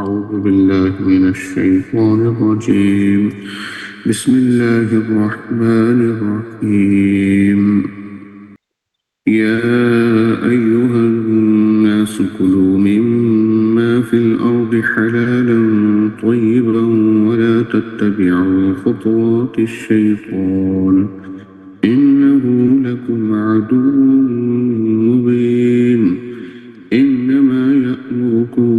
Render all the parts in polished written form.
أعوذ بالله من الشيطان الرجيم بسم الله الرحمن الرحيم يا أيها الناس كلوا مما في الأرض حلالا طيبا ولا تتبعوا خطوات الشيطان إنه لكم عدو مبين إنما يأمركم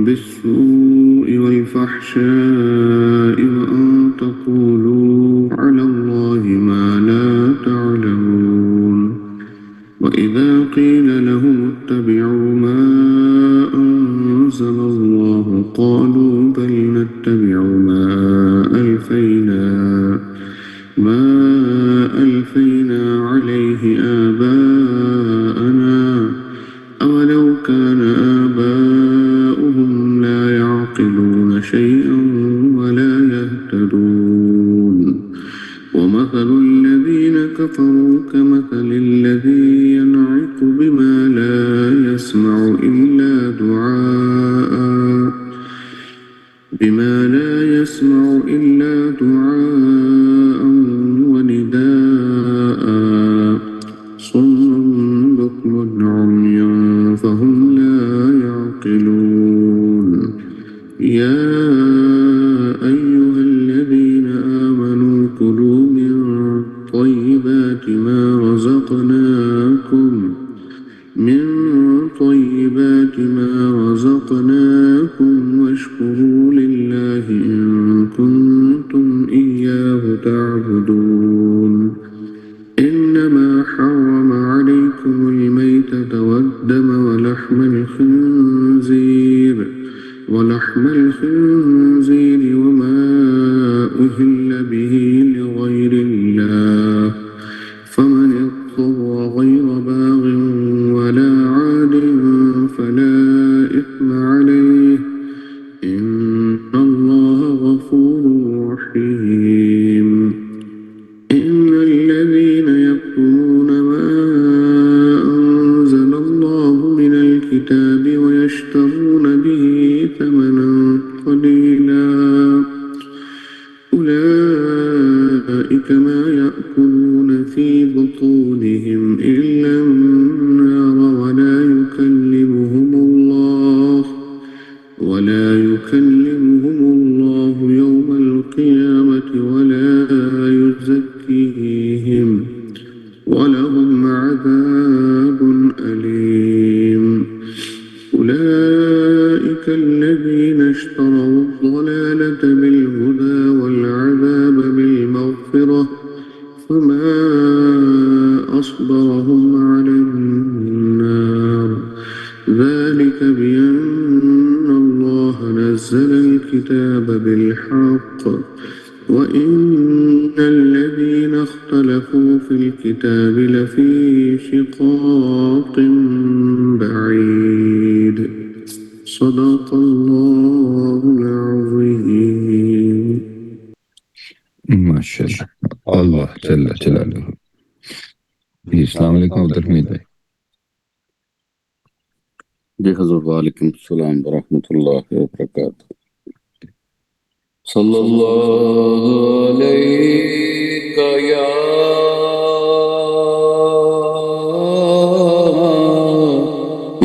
بالسوء والفحشاء وأن تقولوا على الله ما لا تعلمون وإذا قيل لهم اتبعوا ما أنزل الله قالوا بل نتبع ما ألفينا عليه آباءنا أولو كان آباؤهم لا يعقلون شيئا ولا يهتدون ومثل الذين كفروا كمثل الذي ينعق بما لا يسمع إلا دعاء ونداء صم بكم عمي فهم لا يعقلون يا أيها الذين آمنوا كلوا من طيبات ما رزقناكم واشكروا لله إن كنتم إياه تعبدون إنما حرم عليكم الميتة والدم ولحم الخنزير وما أهل به لغير الله فمن اضطر غير باغ ولا عاد فلا إثم عليه إن الله غفور رحيم إن الذين يكتمون ما أنزل الله من الكتاب ويشترون به ثمنا قليلا أولئك ما يأكلون في بطونهم إلا النار ولا يكلمهم الله يوم القيامة ولا يزكيهم ولهم عذاب أليم أولئك الذين اشتروا الضلالة بالهدى والعذاب بالمغفرة فما أصبرهم على النار ذلك بأن الله نزل الكتاب بالحق وإن الذين اختلفوا في الكتاب لفي شقاق بعيد صدق الله العظيم ماشاءاللہ اللہ جل جلالہ. جی السلام علیکم عبد الحمید بھائی. جی حضور وعلیکم السلام ورحمۃ اللہ وبرکاتہ. صلی اللہ علیہ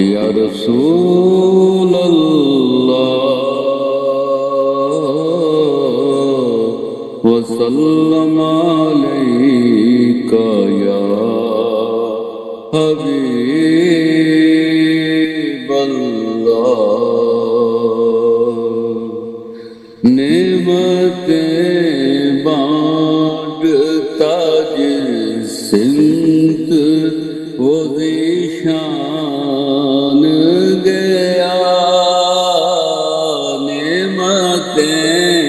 یا رسول اللہ وسلم علیک یا حبیب اللہ. نعمتیں بانٹتا جس سمت وہ ذیشان گیا. نعمتیں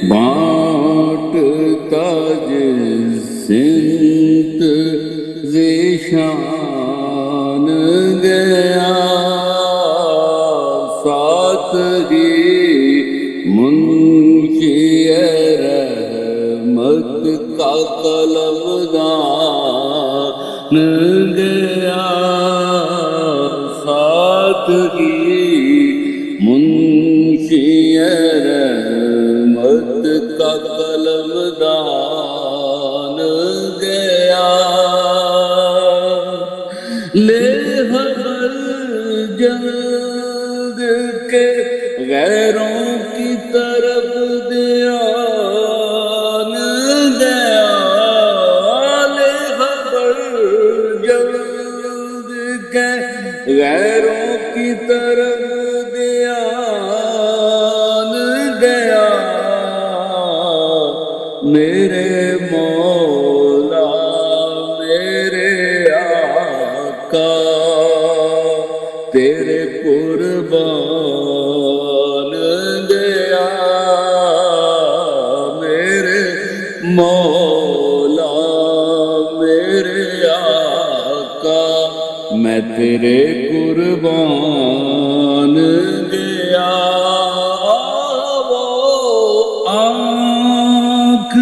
بانٹتا جس سمت ذیشان گیا. ساتھ ہی منشی رحمت کا قلمدان گیا. ساتھ ہی کے غیروں کی طرف دھیان گیا لے خبر جلد کے غیروں کی طرف دھیان گیا میرے مولا میرے آقا تیرے قربان گیا میرے مولا میرے آقا میں تیرے قربان گیا وہ آنکھ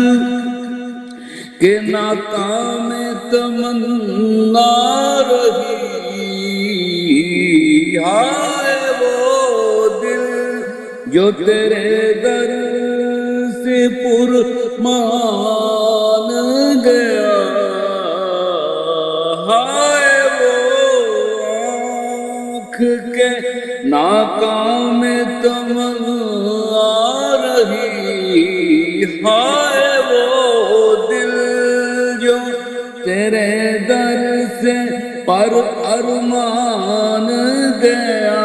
کہ ناکام تمنا رہی ہائے وہ دل جو تیرے در سے پرمان گیا ہائے وہ آنکھ کے ناکام تمنا رہی ہائے وہ دل جو تیرے در سے پر ارمان گیا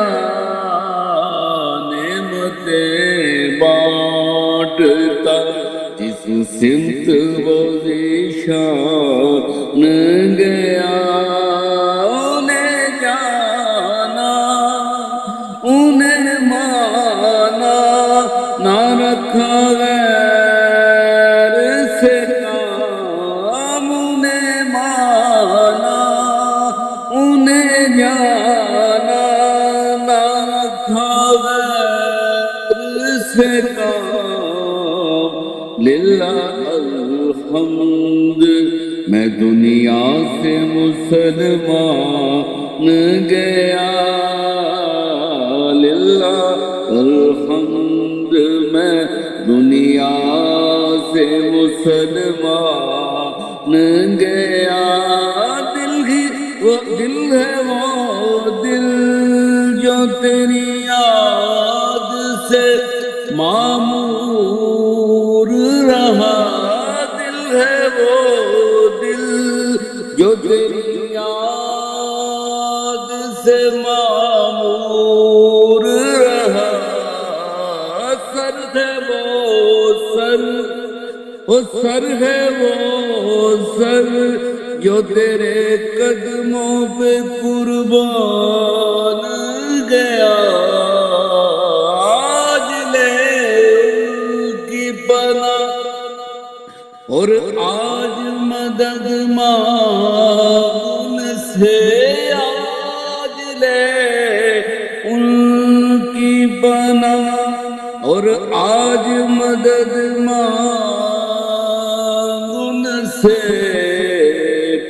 نعمتیں بانٹتا جس سمت وہ ذیشان گیا انہیں جانا انہیں مانا نہ رکھا غیر سے کام انہیں مانا انہیں جانا نہ رکھا غیر سے کام للہ الحمد میں دنیا سے مسلمان گیا للہ الحمد میں دنیا سے مسلمان گیا دل ہے وہ دل جو تیری یاد سے معمور رہا دل ہے وہ دل جو تیری یاد سے معمور رہا سر ہے وہ سر وہ سر ہے وہ سر جو تیرے قدموں پہ قربان گیا آج لے ان کی پناہ اور آج مدد مانگ سے آج لے ان کی پناہ اور آج مدد مانگ ان سے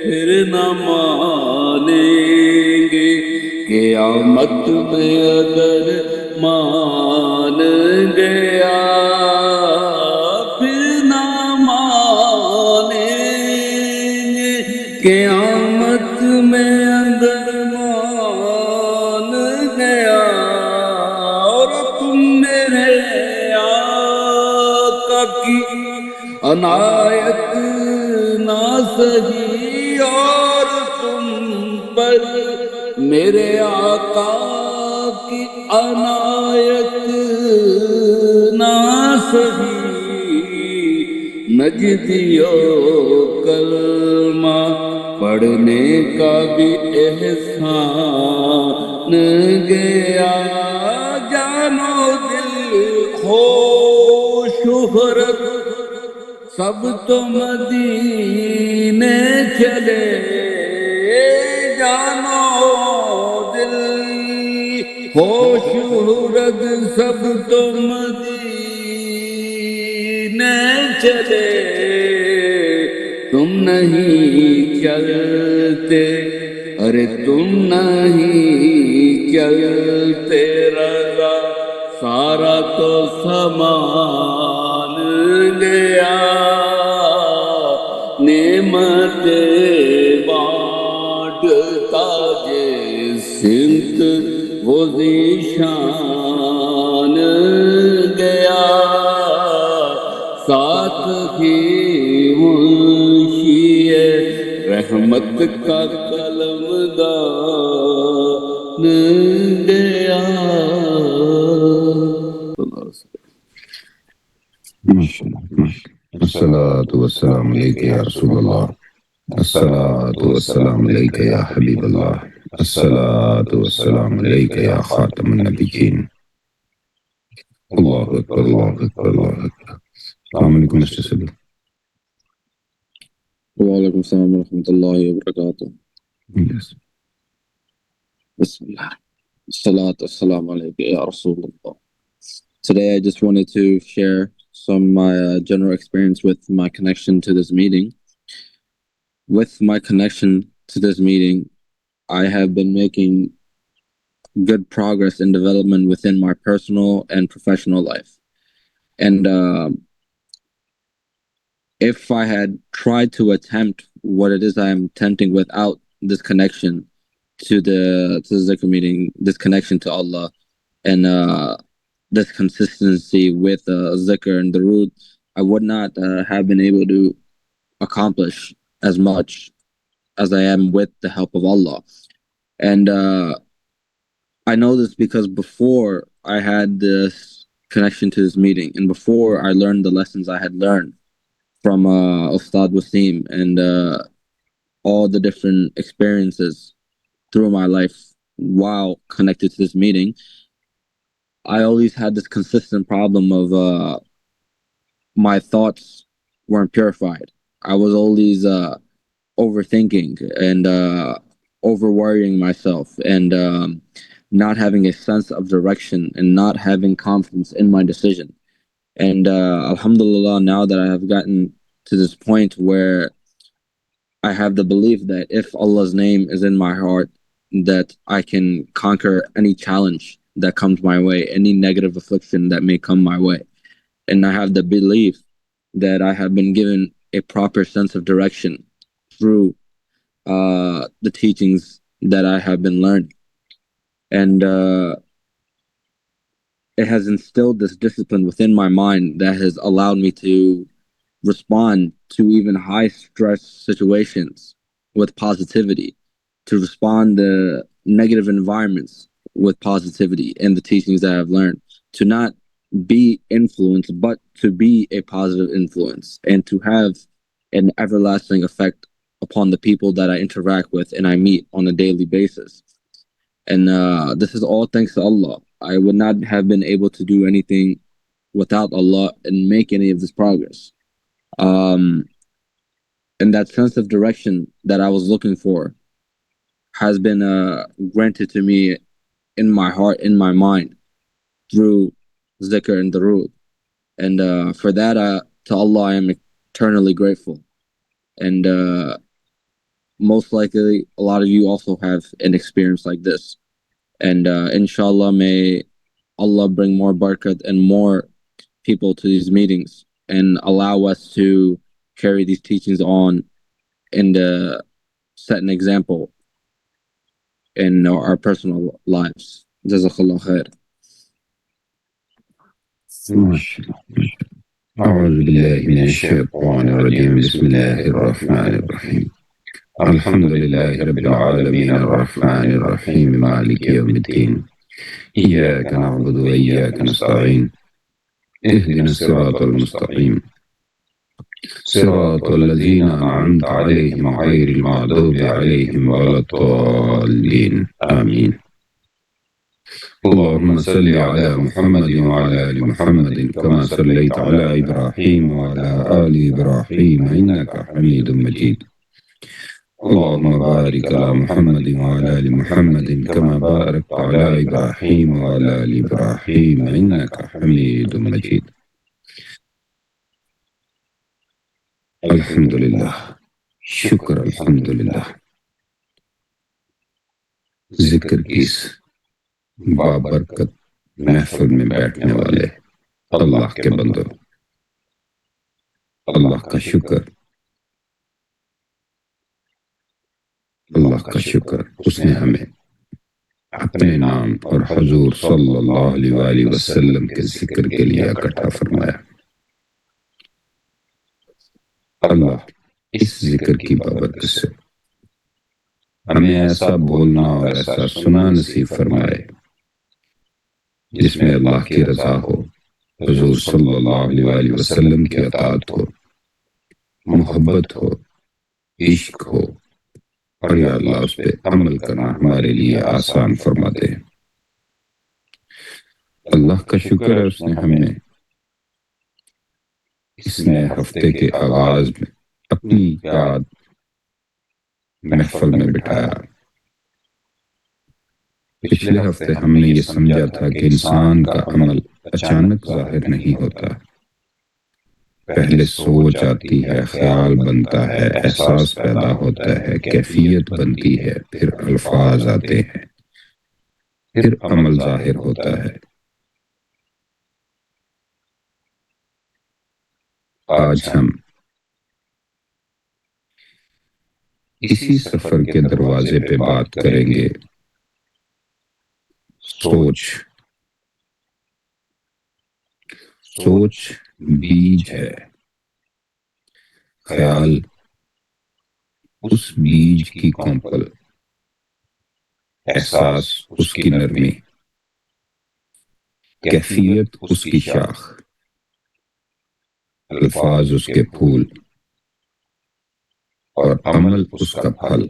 پھر نہ مانیں گے قیامت میں اگر مان گیا پھر نہ مانیں گے قیامت میں اگر مان گیا اور تم میرے آقا کی عنایت نہ سہی اور تم پر میرے آقا کی عنایت نہ سہی نجدیو کلمہ پڑھنے کا بھی احسان گیا جانو دل ہو شہرت سب تو مدینے چلے جانو دل ہو شہرت سب تو مدینے چلے تم نہیں چلتے ارے تم نہیں چلتے رضا سارا تو سامان گیا نعمتیں بانٹتا جے سمت وہ ذیشان گیا ساتھ ہی منشی رحمت کا قلم دان گیا. الصلاة والسلام عليك يا رسول الله. الصلاة والسلام عليك يا حبيب الله. الصلاة والسلام عليك يا خاتم النبيين. الله أكبر الله أكبر الله أكبر. السلام عليكم مستر سبيل. وعليكم السلام ورحمة الله وبركاته. Yes. بسم الله الصلاة والسلام عليك يا رسول الله. Today I just wanted to share some of my general experience with my connection to this meeting. With my connection to this meeting, I have been making good progress in development within my personal and professional life. And if I had tried to attempt what it is I am attempting without this connection to the Zikr meeting, this connection to Allah, and this consistency with Zikr and Durood, I would not have been able to accomplish as much as I am with the help of Allah. And I know this because before I had this connection to this meeting, and before I learned the lessons I had learned from Ustad Wasim and all the different experiences through my life while connected to this meeting, I always had this consistent problem of my thoughts weren't purified. I was always overthinking and over worrying myself and not having a sense of direction and not having confidence in my decision. And alhamdulillah, now that I have gotten to this point where I have the belief that if Allah's name is in my heart, that I can conquer any challenge that comes my way, any negative affliction that may come my way. And I have the belief that I have been given a proper sense of direction through the teachings that I have been learning. And it has instilled this discipline within my mind that has allowed me to respond to even high stress situations with positivity, to respond to negative environments with positivity and the teachings that I've learned, to not be influenced, but to be a positive influence and to have an everlasting effect upon the people that I interact with and I meet on a daily basis. And this is all thanks to Allah. I would not have been able to do anything without Allah and make any of this progress. And that sense of direction that I was looking for has been granted to me in my heart, in my mind, through Zikr and Durood. And for that, to Allah, I am eternally grateful. And most likely, a lot of you also have an experience like this. And inshallah, may Allah bring more barakat and more people to these meetings and allow us to carry these teachings on and set an example in our personal lives. Jazakallah khair. أعوذ بالله من الشيطان الرجيم. بسم الله الرحمن الرحيم. الحمد لله رب العالمين الرحمن الرحيم مالك يوم الدين. إياك نعبد وإياك نستعين. اهدنا الصراط المستقيم صراط الذين أنعمت عليهم غير المغضوب عليهم ولا الضالين آمين. اللهم صل على محمد وعلى آل محمد كما صليت على إبراهيم وعلى آل إبراهيم إنك حميد مجيد. اللهم بارك على محمد وعلى آل محمد كما باركت على إبراهيم وعلى آل إبراهيم إنك حميد مجيد. الحمد لله. شکر الحمد للہ. ذکر کس بابرکت محفل میں بیٹھنے والے اللہ کے بندو، اللہ کا شکر، اللہ کا شکر. اس نے ہمیں اپنے نام اور حضور صلی اللہ علیہ وآلہ وسلم کے ذکر کے لیے اکٹھا فرمایا۔ اللہ اس ذکر کی بابرکت سے ہمیں ایسا بولنا اور ایسا سننا نصیب فرمائے جس میں اللہ کی رضا ہو، حضور صلی اللہ علیہ وآلہ وسلم کی اطاعت ہو، محبت ہو، عشق ہو، اور یا اللہ اس پہ عمل کرنا ہمارے لیے آسان فرما دے۔ اللہ کا شکر ہے اس نے ہمیں اس نئے ہفتے کے آغاز میں اپنی یاد محفل میں بٹھایا۔ پچھلے ہفتے ہم نے یہ سمجھا تھا کہ انسان کا عمل اچانک ظاہر نہیں ہوتا، پہلے سوچ آتی ہے، خیال بنتا ہے، احساس پیدا ہوتا ہے، کیفیت بنتی ہے، پھر الفاظ آتے ہیں، پھر عمل ظاہر ہوتا ہے۔ آج ہم اسی سفر کے دروازے پہ بات کریں گے، سوچ۔ سوچ بیج ہے، خیال اس بیج کی کونپل، احساس اس کی نرمی، کیفیت اس کی شاخ، الفاظ اس کے پھول، اور عمل اس کا پھل۔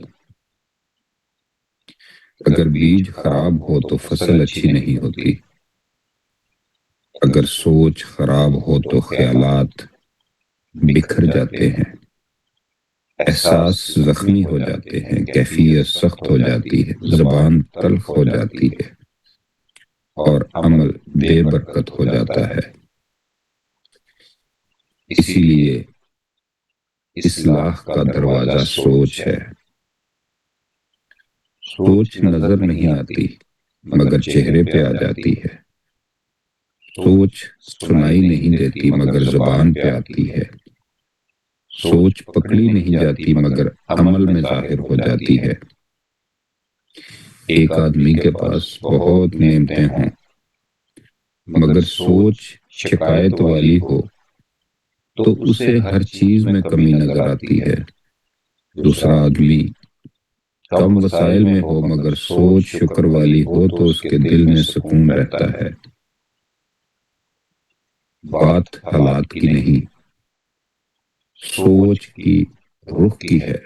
اگر بیج خراب ہو تو فصل اچھی نہیں ہوتی، اگر سوچ خراب ہو تو خیالات بکھر جاتے ہیں، احساس زخمی ہو جاتے ہیں، کیفیت سخت ہو جاتی ہے، زبان تلخ ہو جاتی ہے، اور عمل بے برکت ہو جاتا ہے۔ اسی لیے اصلاح کا دروازہ سوچ ہے۔ سوچ نظر نہیں آتی مگر چہرے پہ آ جاتی ہے، سوچ سنائی نہیں دیتی مگر زبان پہ آتی ہے، سوچ پکڑی نہیں جاتی مگر عمل میں ظاہر ہو جاتی ہے۔ ایک آدمی کے پاس بہت نعمتیں ہوں مگر سوچ شکایت والی ہو تو اسے ہر چیز میں کمی نظر آتی ہے۔ دوسرا آدمی کم وسائل میں ہو مگر سوچ شکر والی ہو تو اس کے دل میں سکون رہتا ہے۔ بات حالات کی نہیں، سوچ کی رخ کی ہے۔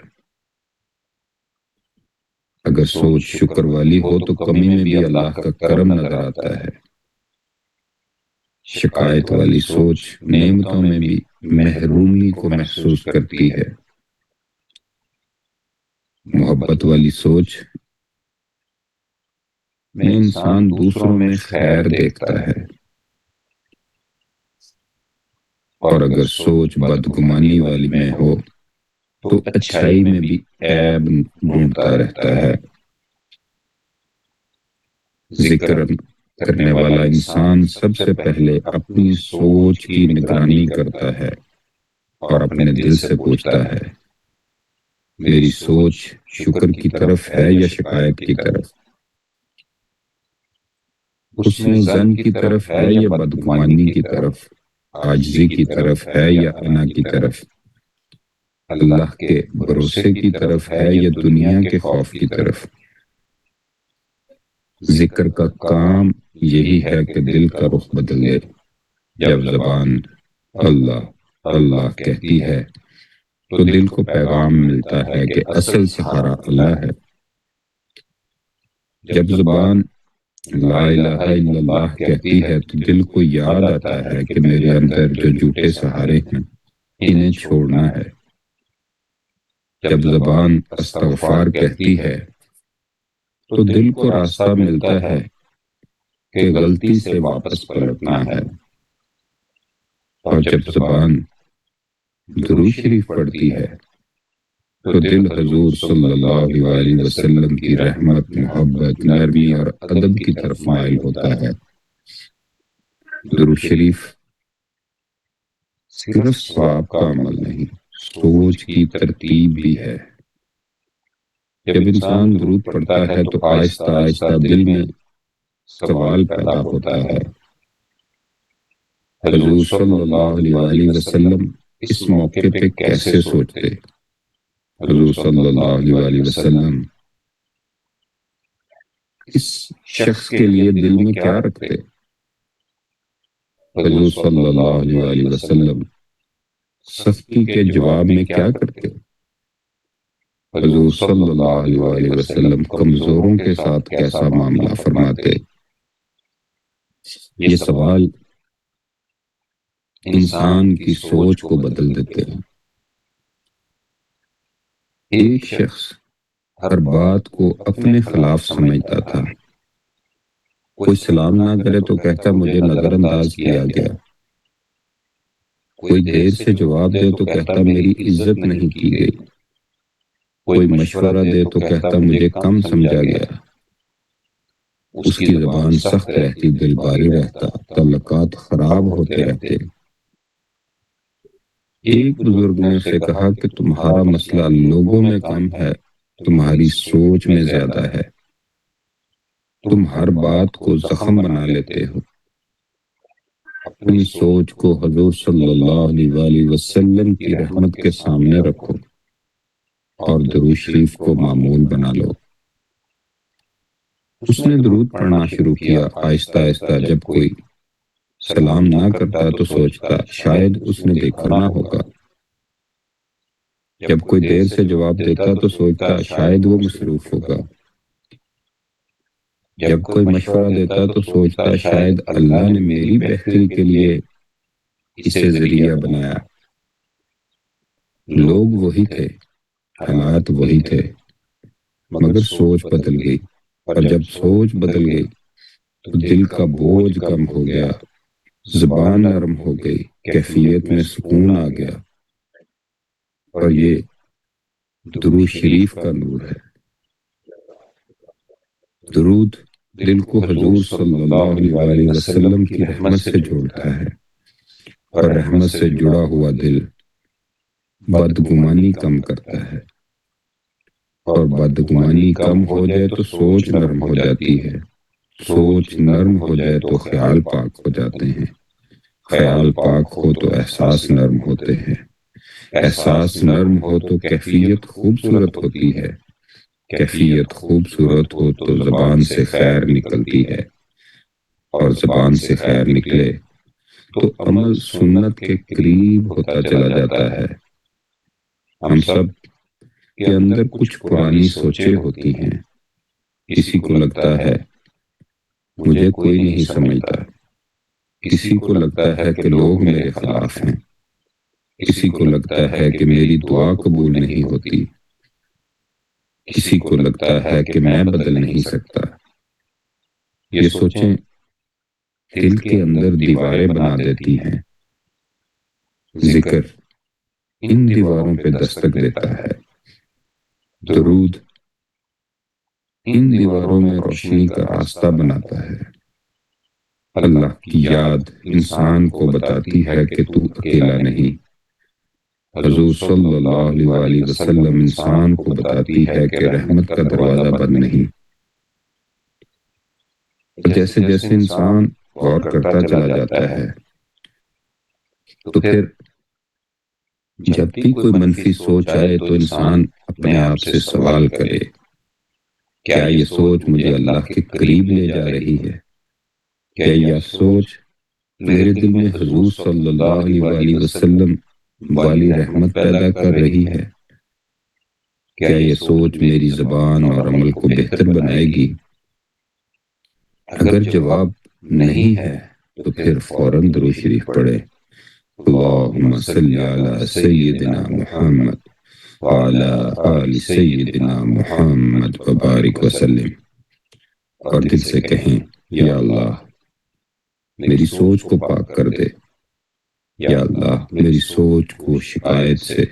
اگر سوچ شکر والی ہو تو کمی میں بھی اللہ کا کرم نظر آتا ہے، شکایت والی سوچ نعمتوں میں بھی محرومی کو محسوس کرتی ہے، محبت والی سوچ میں انسان دوسروں میں خیر دیکھتا ہے، اور اگر سوچ بدگمانی والی میں ہو تو اچھائی میں بھی عیب ڈھونڈتا رہتا ہے۔ ذکر کرنے والا انسان سب سے پہلے اپنی سوچ کی نگرانی کرتا ہے اور اپنے دل سے پوچھتا ہے، میری سوچ شکر کی طرف ہے یا شکایت کی طرف؟ حسن ظن کی طرف ہے یا بدگمانی کی طرف؟ عاجزی کی طرف ہے یا انا کی طرف؟ اللہ کے بھروسے کی طرف ہے یا دنیا کے خوف کی طرف؟ ذکر کا کام یہی ہے کہ دل کا رخ بدل دے۔ جب زبان اللہ اللہ کہتی ہے تو دل کو پیغام ملتا ہے کہ اصل سہارا اللہ ہے۔ جب زبان لا الہ الا اللہ کہتی ہے تو دل کو یاد آتا ہے کہ میرے اندر جو جھوٹے سہارے ہیں انہیں چھوڑنا ہے۔ جب زبان استغفار کہتی ہے تو دل کو راستہ ملتا ہے کہ غلطی سے واپس پلٹنا ہے، اور جب زبان درود شریف پڑھتی ہے تو دل حضور صلی اللہ علیہ وسلم کی رحمت، محبت، نرمی اور ادب کی طرف مائل ہوتا ہے۔ درود شریف صرف ثواب کا عمل نہیں، سوچ کی ترتیب بھی ہے۔ جب انسان درود پڑھتا ہے تو آہستہ آہستہ دل میں سوال پیدا ہوتا ہے، حضور صلی اللہ علیہ وآلہ وسلم اس موقع پہ کیسے سوچتے؟ حضور صلی اللہ علیہ وآلہ وسلم اس شخص کے لیے دل میں کیا رکھتے؟ حضور صلی اللہ علیہ وآلہ وسلم سختی کے جواب میں کیا کرتے؟ حضور صلی اللہ علیہ وآلہ وسلم کمزوروں کے ساتھ کیسا معاملہ فرماتے؟ یہ سوال انسان کی سوچ کو بدل دیتے ہیں۔ ایک شخص ہر بات کو اپنے خلاف سمجھتا تھا، کوئی سلام نہ کرے تو کہتا مجھے نظر انداز کیا گیا، کوئی دیر سے جواب دے تو کہتا میری عزت نہیں کی گئی، کوئی مشورہ دے تو کہتا مجھے کم سمجھا گیا۔ اس کی زبان سخت رہتی، دل بھاری رہتا، تعلقات خراب ہوتے رہتے۔ ایک بزرگ نے اسے کہا کہ تمہارا مسئلہ لوگوں میں کم ہے، تمہاری سوچ میں زیادہ ہے، تم ہر بات کو زخم بنا لیتے ہو۔ اپنی سوچ کو حضور صلی اللہ علیہ وآلہ وسلم کی رحمت کے سامنے رکھو اور درود شریف کو معمول بنا لو۔ اس نے درود پڑھنا شروع کیا، آہستہ آہستہ۔ جب کوئی سلام نہ کرتا تو سوچتا شاید اس نے دیکھا نہ ہوگا، جب کوئی دیر سے جواب دیتا تو سوچتا شاید وہ مصروف ہوگا، جب کوئی مشورہ دیتا تو سوچتا شاید اللہ نے میری بہتری کے لیے اسے ذریعہ بنایا۔ لوگ وہی تھے، حالات وہی تھے، مگر سوچ بدل گئی، اور جب سوچ بدل گئی تو دل کا بوجھ کم ہو گیا، زبان نرم ہو گئی، کیفیت میں سکون آ گیا۔ اور یہ درود شریف کا نور ہے۔ درود دل کو حضور صلی اللہ علیہ وآلہ وسلم کی رحمت سے جوڑتا ہے، اور رحمت سے جڑا ہوا دل بدگمانی کم کرتا ہے، اور بدگمانی کم ہو جائے تو سوچ نرم ہو جاتی ہے، سوچ نرم ہو جائے تو خیال پاک ہو جاتے ہیں، خیال پاک ہو تو احساس نرم ہوتے ہیں، احساس نرم ہو تو کیفیت خوبصورت ہوتی ہے، کیفیت خوبصورت ہو تو زبان سے خیر نکلتی ہے، اور زبان سے خیر نکلے تو عمل سنت کے قریب ہوتا چلا جاتا ہے۔ ہم سب کے اندر کچھ پرانی سوچیں ہوتی ہیں۔ کسی کو لگتا ہے مجھے کوئی نہیں سمجھتا، کسی کو لگتا ہے کہ لوگ میرے خلاف ہیں، کسی کو لگتا ہے کہ میری دعا قبول نہیں ہوتی، کسی کو لگتا ہے کہ میں بدل نہیں سکتا۔ یہ سوچیں دل کے اندر دیواریں بنا دیتی ہیں۔ ذکر ان دیواروں پہ دستک دیتا ہے، درود ان دیواروں میں روشنی کا راستہ بناتا ہے۔ اللہ کی یاد انسان کو بتاتی ہے کہ تو اکیلا نہیں۔ حضور صلی اللہ علیہ وآلہ وسلم انسان کو بتاتی ہے کہ رحمت کا دروازہ بند نہیں۔ جیسے جیسے انسان غور کرتا چلا جاتا ہے تو پھر جب بھی کوئی منفی سوچ آئے تو انسان اپنے آپ سے سوال کرے، کیا یہ سوچ مجھے اللہ کے قریب لے جا رہی ہے؟ کیا یہ سوچ میرے دل میں حضور صلی اللہ علیہ وآلہ وسلم والی رحمت پیدا کر رہی ہے؟ کیا یہ سوچ میری زبان اور عمل کو بہتر بنائے گی؟ اگر جواب نہیں ہے تو پھر فوراً درود شریف پڑھے، اللہم صلی علی سیدنا محمد وعلی آل سیدنا محمد وبارک وسلم، اور دل سے کہیں یا اللہ میری سوچ کو پاک کر دے، یا اللہ میری سوچ کو شکایت سے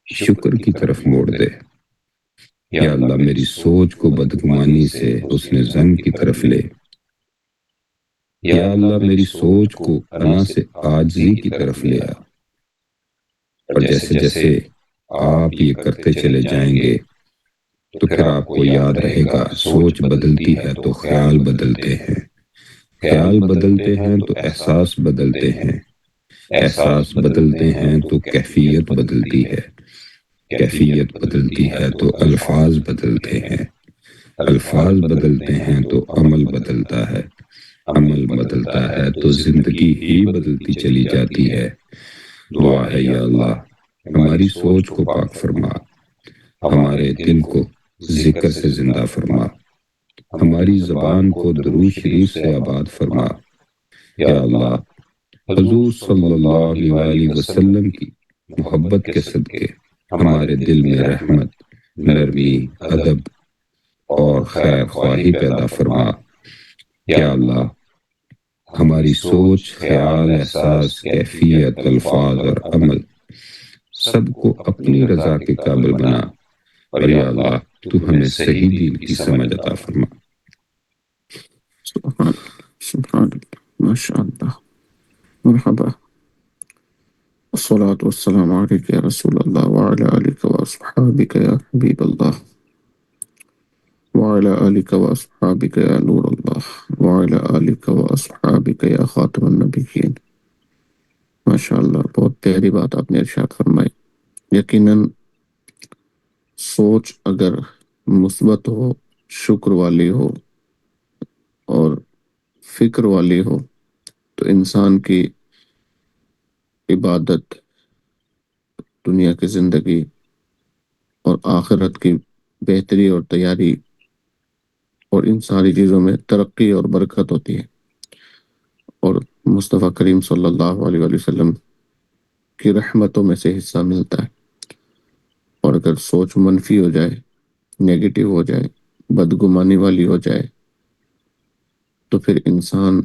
شکر کی طرف موڑ دے، یا اللہ میری سوچ کو بدگمانی سے حسن ظن کی طرف لے، یا اللہ میری سوچ کو انا سے عاجزی کی طرف لے آ۔ اور جیسے جیسے آپ یہ کرتے چلے جائیں گے تو پھر آپ کو یاد رہے گا سوچ بدلتی ہے تو خیال بدلتے ہیں، خیال بدلتے ہیں تو احساس بدلتے ہیں، احساس بدلتے ہیں تو کیفیت بدلتی ہے، کیفیت بدلتی ہے تو الفاظ بدلتے ہیں، الفاظ بدلتے ہیں تو عمل بدلتا ہے، عمل بدلتا ہے تو زندگی ہی بدلتی چلی جاتی ہے۔ دعا ہے یا اللہ ہماری سوچ کو پاک فرما، ہمارے دل کو ذکر سے زندہ فرما، ہماری زبان کو درود شریف سے آباد فرما۔ یا اللہ حضور صلی اللہ علیہ وسلم کی محبت کے صدقے ہمارے دل میں رحمت، نرمی، ادب اور خیر خواہی پیدا فرما۔ یا اللہ ہماری سوچ، خیال، احساس، کیفیت، الفاظ اور عمل سب کو اپنی رضا کے قابل بنا، اور یا اللہ تو ہمیں صحیح دین کی سمجھ عطا فرما۔ سبحان سبحان اللہ، ماشاء اللہ، مرحبا، الصلاة والسلام علیک یا رسول اللہ وعلی آلک واصحابک یا حبیب اللہ وعلی آلک واصحابک یا نور اللہ وعلی آلک واصحابک یا خاتم النبیین۔ ماشاء اللہ، بہت پیاری بات آپ نے ارشاد فرمائی۔ یقیناً سوچ اگر مثبت ہو، شکر والی ہو اور فکر والی ہو تو انسان کی عبادت، دنیا کی زندگی اور آخرت کی بہتری اور تیاری اور ان ساری چیزوں میں ترقی اور برکت ہوتی ہے، اور مصطفیٰ کریم صلی اللہ علیہ وآلہ وسلم کی رحمتوں میں سے حصہ ملتا ہے۔ اور اگر سوچ منفی ہو جائے، نیگیٹو ہو جائے، بدگمانی والی ہو جائے تو پھر انسان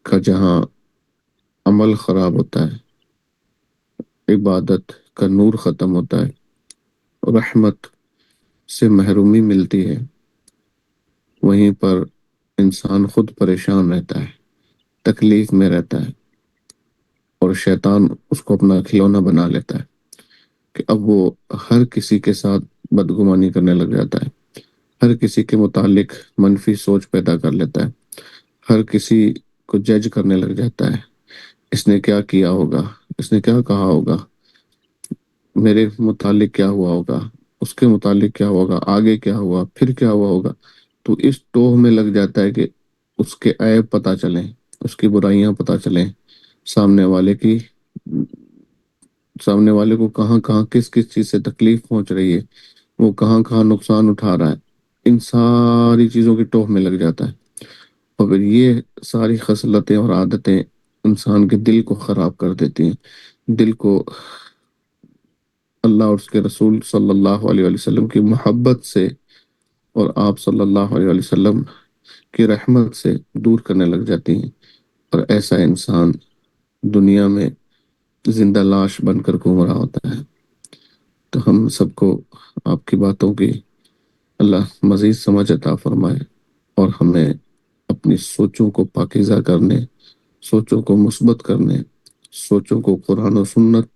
کا جہاں عمل خراب ہوتا ہے، عبادت کا نور ختم ہوتا ہے، رحمت سے محرومی ملتی ہے، وہیں پر انسان خود پریشان رہتا ہے، تکلیف میں رہتا ہے، اور شیطان اس کو اپنا کھلونا بنا لیتا ہے کہ اب وہ ہر کسی کے ساتھ بدگمانی کرنے لگ جاتا ہے، ہر کسی کے متعلق منفی سوچ پیدا کر لیتا ہے، ہر کسی کو جج کرنے لگ جاتا ہے، اس نے کیا کیا ہوگا، اس نے کیا کہا ہوگا، میرے متعلق کیا ہوا ہوگا، اس کے متعلق کیا ہوگا، آگے کیا ہوا، پھر کیا ہوا ہوگا۔ تو اس ٹوہ میں لگ جاتا ہے کہ اس کے عیب پتہ چلیں، اس کی برائیاں پتہ چلیں، سامنے والے کو کہاں کہاں کس کس چیز سے تکلیف پہنچ رہی ہے، وہ کہاں کہاں نقصان اٹھا رہا ہے، ان ساری چیزوں کی ٹوہ میں لگ جاتا ہے، اور پھر یہ ساری خصلتیں اور عادتیں انسان کے دل کو خراب کر دیتی ہیں، دل کو اللہ اور اس کے رسول صلی اللہ علیہ وسلم کی محبت سے اور آپ صلی اللہ علیہ وسلم کی رحمت سے دور کرنے لگ جاتی ہیں، اور ایسا انسان دنیا میں زندہ لاش بن کر گھوم رہا ہوتا ہے۔ تو ہم سب کو آپ کی باتوں کی اللہ مزید سمجھ عطا فرمائے، اور ہمیں اپنی سوچوں کو پاکیزہ کرنے، سوچوں کو مثبت کرنے، سوچوں کو قرآن و سنت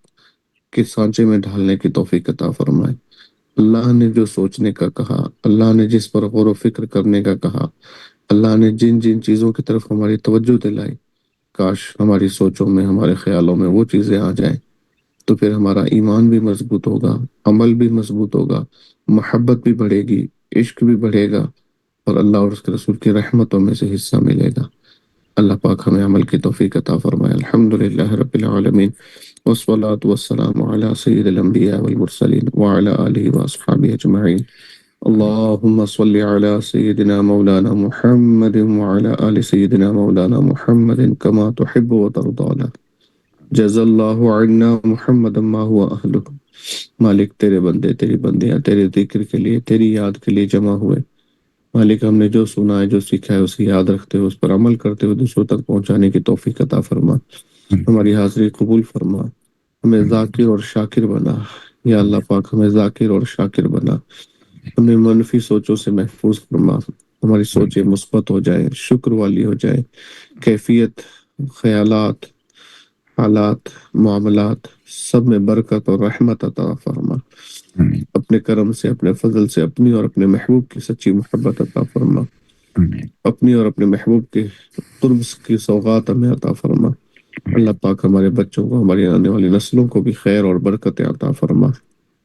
کے سانچے میں ڈھالنے کی توفیق عطا فرمائے۔ اللہ نے جو سوچنے کا کہا، اللہ نے جس پر غور و فکر کرنے کا کہا، اللہ نے جن جن چیزوں کی طرف ہماری توجہ دلائی، کاش ہماری سوچوں میں، ہمارے خیالوں میں وہ چیزیں آ جائیں، تو پھر ہمارا ایمان بھی مضبوط ہوگا، عمل بھی مضبوط ہوگا، محبت بھی بڑھے گی، عشق بھی بڑھے گا، اور اللہ اور اس کے رسول کی رحمتوں میں سے حصہ ملے گا۔ اللہ پاک ہمیں عمل کی توفیق عطا فرمائے۔ الحمدللہ رب العالمین، والصلاة والسلام على سید الانبیاء والمرسلین وعلى آلہ واصحابہ اجمعین۔ اللهم صل على سيدنا مولانا محمد وعلى آل سيدنا مولانا محمد كما تحب وترضى۔ جزا اللہ عنا محمد ما هو اہلہ۔ مالک تیرے بندے، تیری بندیاں تیرے ذکر کے لیے، تیری یاد کے لیے جمع ہوئے، مالک ہم نے جو سنا ہے، جو سیکھا ہے، اسے یاد رکھتے ہوئے، اس پر عمل کرتے ہوئے دوسروں تک پہنچانے کی توفیق عطا فرما۔ ہماری حاضری قبول فرما، ہمیں ذاکر اور شاکر بنا، یا اللہ پاک ہمیں ذاکر اور شاکر بنا، ہمیں منفی سوچوں سے محفوظ فرما، ہماری سوچیں مثبت ہو جائے، شکر والی ہو جائے، کیفیت، خیالات حالات معاملات سب میں برکت اور رحمت عطا فرما، آمین اپنے کرم سے اپنے فضل سے اپنی اور اپنے محبوب کی سچی محبت عطا فرما، آمین اپنی اور اپنے محبوب کے قرب کی سوغات ہمیں عطا فرما۔ اللہ پاک ہمارے بچوں کو، ہماری آنے والی نسلوں کو بھی خیر اور برکتیں عطا فرما،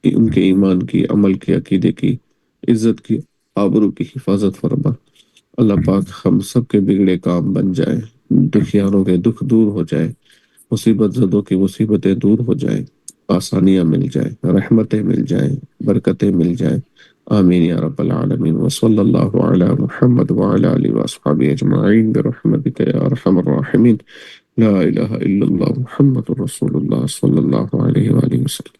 کہ ان کے ایمان کی، عمل کی، عقیدے کی، عزت کی، آبرو کی حفاظت فرما۔ اللہ پاک ہم سب کے بگڑے کام بن جائیں، دکھیاروں کے دکھ دور ہو جائیں، مصیبت زدوں کی مصیبتیں دور ہو جائیں، آسانیاں مل جائیں، رحمتیں مل جائیں، برکتیں مل جائیں۔ آمین یا رب العالمین، وصلی اللہ علی محمد وعلی آلہ واصحابہ اجمعین برحمتک یا ارحم الراحمین۔ لا الہ الا اللہ محمد رسول اللہ صلی اللہ علیہ وآلہ وسلم۔